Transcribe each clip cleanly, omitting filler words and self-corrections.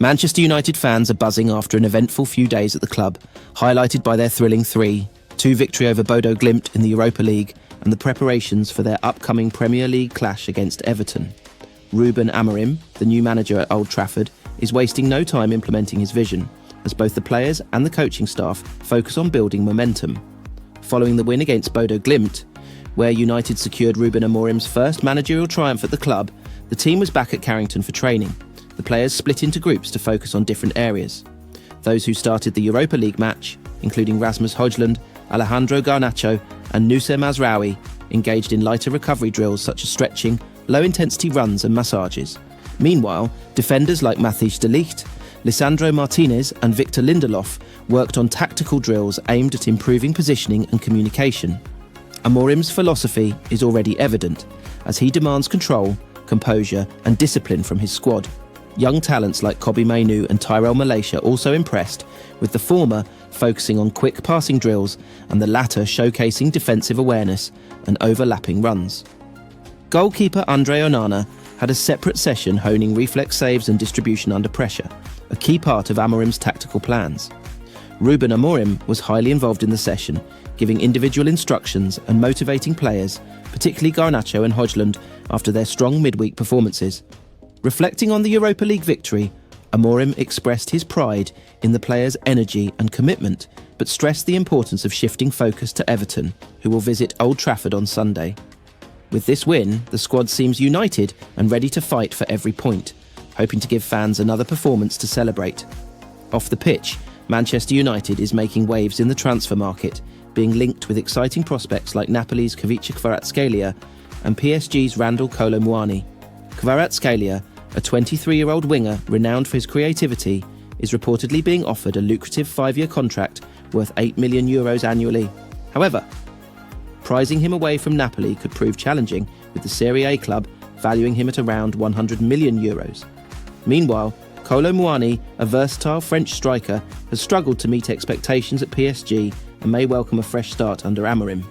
Manchester United fans are buzzing after an eventful few days at the club, highlighted by their thrilling 3-2 victory over Bodo Glimt in the Europa League and the preparations for their upcoming Premier League clash against Everton. Ruben Amorim, the new manager at Old Trafford, is wasting no time implementing his vision, as both the players and the coaching staff focus on building momentum. Following the win against Bodo Glimt, where United secured Ruben Amorim's first managerial triumph at the club, the team was back at Carrington for training. The players split into groups to focus on different areas. Those who started the Europa League match, including Rasmus Højlund, Alejandro Garnacho and Noussair Mazraoui, engaged in lighter recovery drills such as stretching, low-intensity runs and massages. Meanwhile, defenders like Matthijs de Ligt, Lisandro Martinez and Victor Lindelof worked on tactical drills aimed at improving positioning and communication. Amorim's philosophy is already evident, as he demands control, composure and discipline from his squad. Young talents like Kobbie Mainoo and Tyrell Malacia also impressed, with the former focusing on quick passing drills and the latter showcasing defensive awareness and overlapping runs. Goalkeeper Andre Onana had a separate session honing reflex saves and distribution under pressure, a key part of Amorim's tactical plans. Ruben Amorim was highly involved in the session, giving individual instructions and motivating players, particularly Garnacho and Højlund, after their strong midweek performances. Reflecting on the Europa League victory, Amorim expressed his pride in the players' energy and commitment, but stressed the importance of shifting focus to Everton, who will visit Old Trafford on Sunday. With this win, the squad seems united and ready to fight for every point, hoping to give fans another performance to celebrate. Off the pitch, Manchester United is making waves in the transfer market, being linked with exciting prospects like Napoli's 𝐉𝐔𝐒𝐓 and PSG's Randal Kolo Muani. 𝐉𝐔𝐒𝐓, a 23-year-old winger renowned for his creativity, is reportedly being offered a lucrative 5-year contract worth €8 million annually. However, prizing him away from Napoli could prove challenging, with the Serie A club valuing him at around €100 million. Meanwhile, Kolo Muani, a versatile French striker, has struggled to meet expectations at PSG and may welcome a fresh start under Amorim.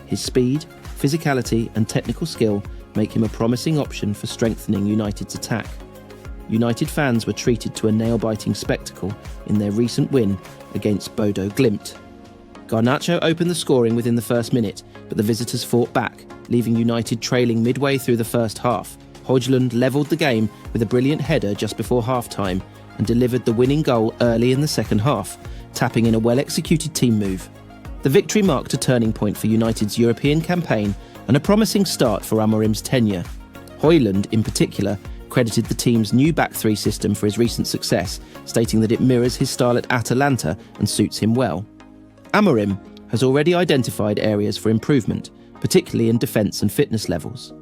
His speed, physicality and technical skill make him a promising option for strengthening United's attack. United fans were treated to a nail-biting spectacle in their recent win against Bodo Glimt. Garnacho opened the scoring within the first minute, but the visitors fought back, leaving United trailing midway through the first half. Højlund levelled the game with a brilliant header just before half-time and delivered the winning goal early in the second half, tapping in a well-executed team move. The victory marked a turning point for United's European campaign and a promising start for Amorim's tenure. Højlund, in particular, credited the team's new back three system for his recent success, stating that it mirrors his style at Atalanta and suits him well. Amorim has already identified areas for improvement, particularly in defence and fitness levels.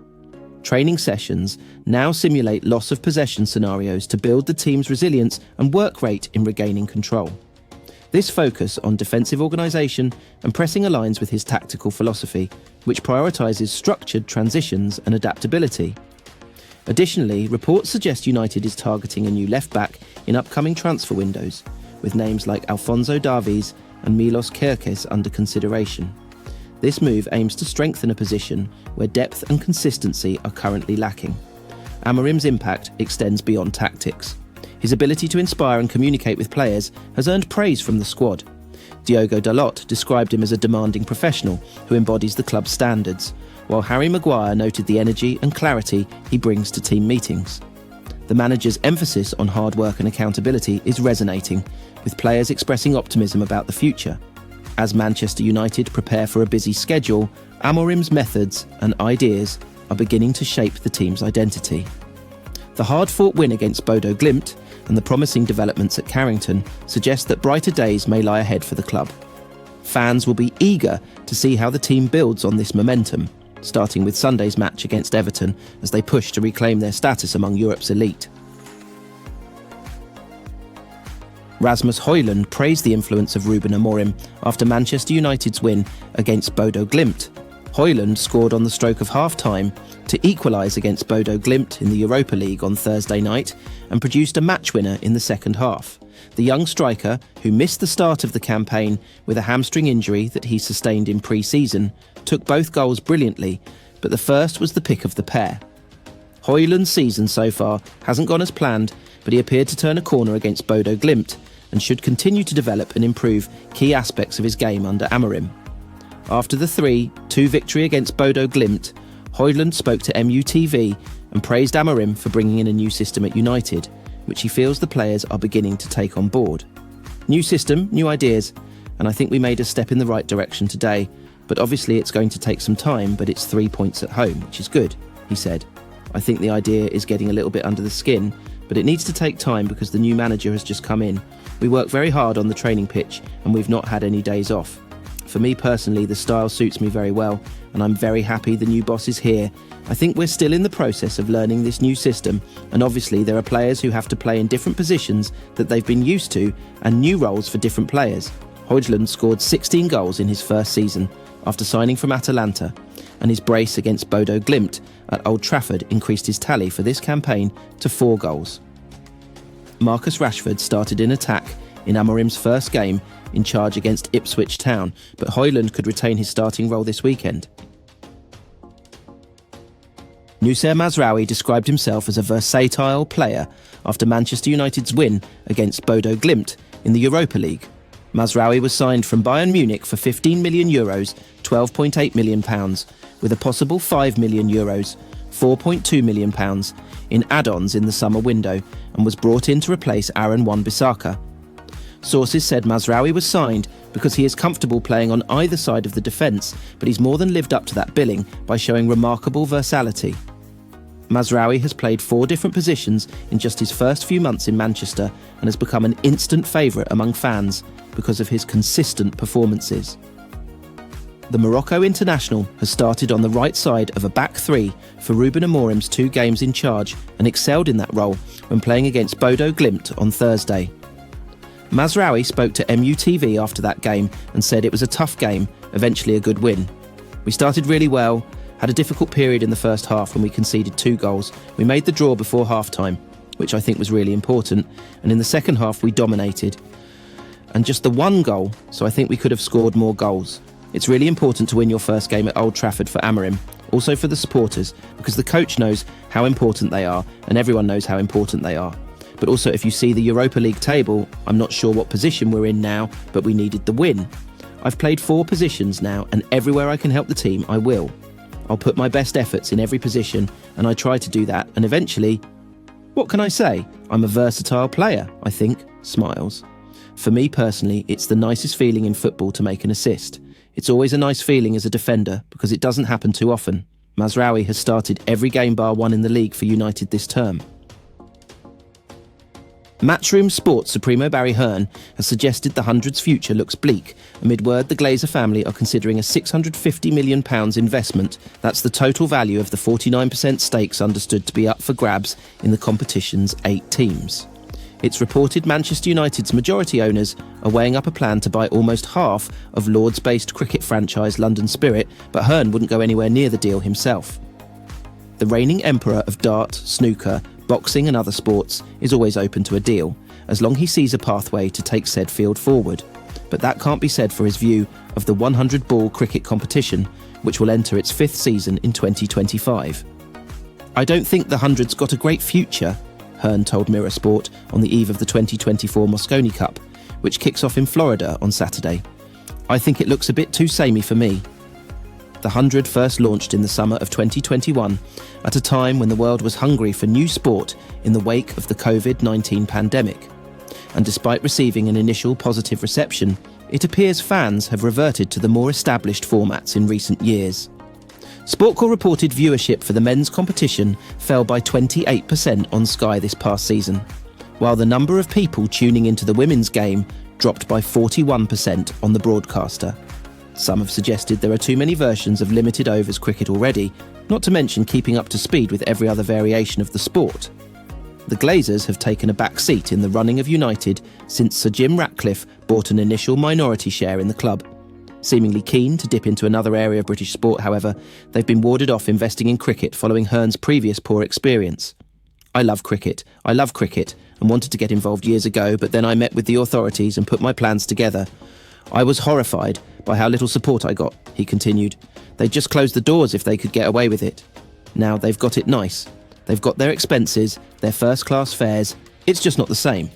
Training sessions now simulate loss of possession scenarios to build the team's resilience and work rate in regaining control. This focus on defensive organisation and pressing aligns with his tactical philosophy, which prioritises structured transitions and adaptability. Additionally, reports suggest United is targeting a new left-back in upcoming transfer windows, with names like Alphonso Davies and Milos Kerkez under consideration. This move aims to strengthen a position where depth and consistency are currently lacking. Amorim's impact extends beyond tactics. His ability to inspire and communicate with players has earned praise from the squad. Diogo Dalot described him as a demanding professional who embodies the club's standards, while Harry Maguire noted the energy and clarity he brings to team meetings. The manager's emphasis on hard work and accountability is resonating, with players expressing optimism about the future. As Manchester United prepare for a busy schedule, Amorim's methods and ideas are beginning to shape the team's identity. The hard-fought win against Bodo Glimt and the promising developments at Carrington suggest that brighter days may lie ahead for the club. Fans will be eager to see how the team builds on this momentum, starting with Sunday's match against Everton as they push to reclaim their status among Europe's elite. Rasmus Højlund praised the influence of Ruben Amorim after Manchester United's win against Bodo Glimt. Højlund scored on the stroke of half-time to equalise against Bodo Glimt in the Europa League on Thursday night and produced a match winner in the second half. The young striker, who missed the start of the campaign with a hamstring injury that he sustained in pre-season, took both goals brilliantly, but the first was the pick of the pair. Højlund's season so far hasn't gone as planned, but he appeared to turn a corner against Bodo Glimt and should continue to develop and improve key aspects of his game under Amorim. After the 3-2 victory against Bodo Glimt, Højlund spoke to MUTV and praised Amorim for bringing in a new system at United, which he feels the players are beginning to take on board. New system, new ideas, and I think we made a step in the right direction today, but obviously it's going to take some time, but it's 3 points at home, which is good, he said. I think the idea is getting a little bit under the skin, but it needs to take time because the new manager has just come in. We work very hard on the training pitch and we've not had any days off. For me personally, the style suits me very well and I'm very happy the new boss is here. I think we're still in the process of learning this new system, and obviously there are players who have to play in different positions that they've been used to and new roles for different players. Højlund scored 16 goals in his first season after signing from Atalanta, and his brace against Bodo Glimt at Old Trafford increased his tally for this campaign to 4 goals. Marcus Rashford started in attack in Amorim's first game in charge against Ipswich Town, but Højlund could retain his starting role this weekend. Noussair Mazraoui described himself as a versatile player after Manchester United's win against Bodo Glimt in the Europa League. Mazraoui was signed from Bayern Munich for €15 million, £12.8 million, with a possible €5 million, £4.2 million in add-ons in the summer window, and was brought in to replace Aaron Wan-Bissaka. Sources said Mazraoui was signed because he is comfortable playing on either side of the defence, but he's more than lived up to that billing by showing remarkable versatility. Mazraoui has played 4 different positions in just his first few months in Manchester and has become an instant favourite among fans because of his consistent performances. The Morocco international has started on the right side of a back 3 for Ruben Amorim's 2 games in charge and excelled in that role when playing against Bodo Glimt on Thursday. Mazraoui spoke to MUTV after that game and said it was a tough game, eventually a good win. We started really well, had a difficult period in the first half when we conceded 2 goals. We made the draw before half-time, which I think was really important, and in the second half we dominated. And just the 1 goal, so I think we could have scored more goals. It's really important to win your first game at Old Trafford for Amorim, also for the supporters, because the coach knows how important they are, and everyone knows how important they are. But also, if you see the Europa League table, I'm not sure what position we're in now, but we needed the win. I've played 4 positions now, and everywhere I can help the team, I will. I'll put my best efforts in every position, and I try to do that, and eventually, what can I say? I'm a versatile player, I think, smiles. For me personally, it's the nicest feeling in football to make an assist. It's always a nice feeling as a defender, because it doesn't happen too often. Mazraoui has started every game bar 1 in the league for United this term. Matchroom Sports Supremo Barry Hearn has suggested the Hundred's future looks bleak amid word the Glazer family are considering a £650 million investment. That's the total value of the 49% stakes understood to be up for grabs in the competition's 8 teams. It's reported Manchester United's majority owners are weighing up a plan to buy almost half of Lords-based cricket franchise London Spirit, but Hearn wouldn't go anywhere near the deal himself. The reigning emperor of dart, snooker, boxing and other sports is always open to a deal, as long as he sees a pathway to take said field forward. But that can't be said for his view of the 100-ball cricket competition, which will enter its 5th season in 2025. I don't think the 100's got a great future, Hearn told Mirror Sport on the eve of the 2024 Mosconi Cup, which kicks off in Florida on Saturday. I think it looks a bit too samey for me. The 100 first launched in the summer of 2021, at a time when the world was hungry for new sport in the wake of the COVID-19 pandemic. And despite receiving an initial positive reception, it appears fans have reverted to the more established formats in recent years. Sportcore reported viewership for the men's competition fell by 28% on Sky this past season, while the number of people tuning into the women's game dropped by 41% on the broadcaster. Some have suggested there are too many versions of limited overs cricket already, not to mention keeping up to speed with every other variation of the sport. The Glazers have taken a back seat in the running of United since Sir Jim Ratcliffe bought an initial minority share in the club. Seemingly keen to dip into another area of British sport, however, they've been warded off investing in cricket following Hearn's previous poor experience. I love cricket, and wanted to get involved years ago, but then I met with the authorities and put my plans together. I was horrified by how little support I got, he continued. They'd just close the doors if they could get away with it. Now they've got it nice. They've got their expenses, their first-class fares, It's just not the same.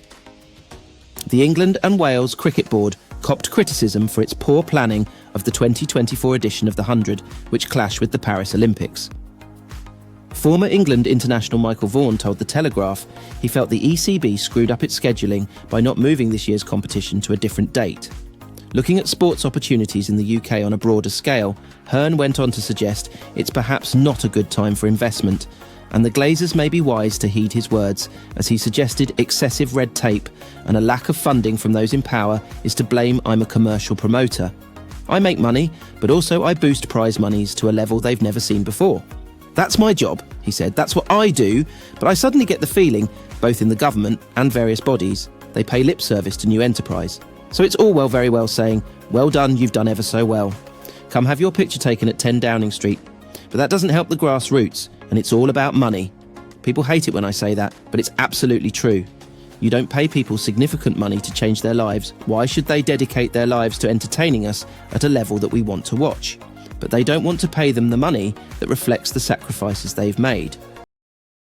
The England and Wales Cricket Board copped criticism for its poor planning of the 2024 edition of the 100, which clashed with the Paris Olympics. Former England international Michael Vaughan told The Telegraph he felt the ECB screwed up its scheduling by not moving this year's competition to a different date. Looking at sports opportunities in the UK on a broader scale, Hearn went on to suggest it's perhaps not a good time for investment, and the Glazers may be wise to heed his words, as he suggested excessive red tape and a lack of funding from those in power is to blame. I'm a commercial promoter. I make money, but also I boost prize monies to a level they've never seen before. That's my job, he said, that's what I do, but I suddenly get the feeling, both in the government and various bodies, they pay lip service to new enterprise. So it's all very well saying, well done, you've done ever so well. Come have your picture taken at 10 Downing Street. But that doesn't help the grassroots, and it's all about money. People hate it when I say that, but it's absolutely true. You don't pay people significant money to change their lives. Why should they dedicate their lives to entertaining us at a level that we want to watch? But they don't want to pay them the money that reflects the sacrifices they've made.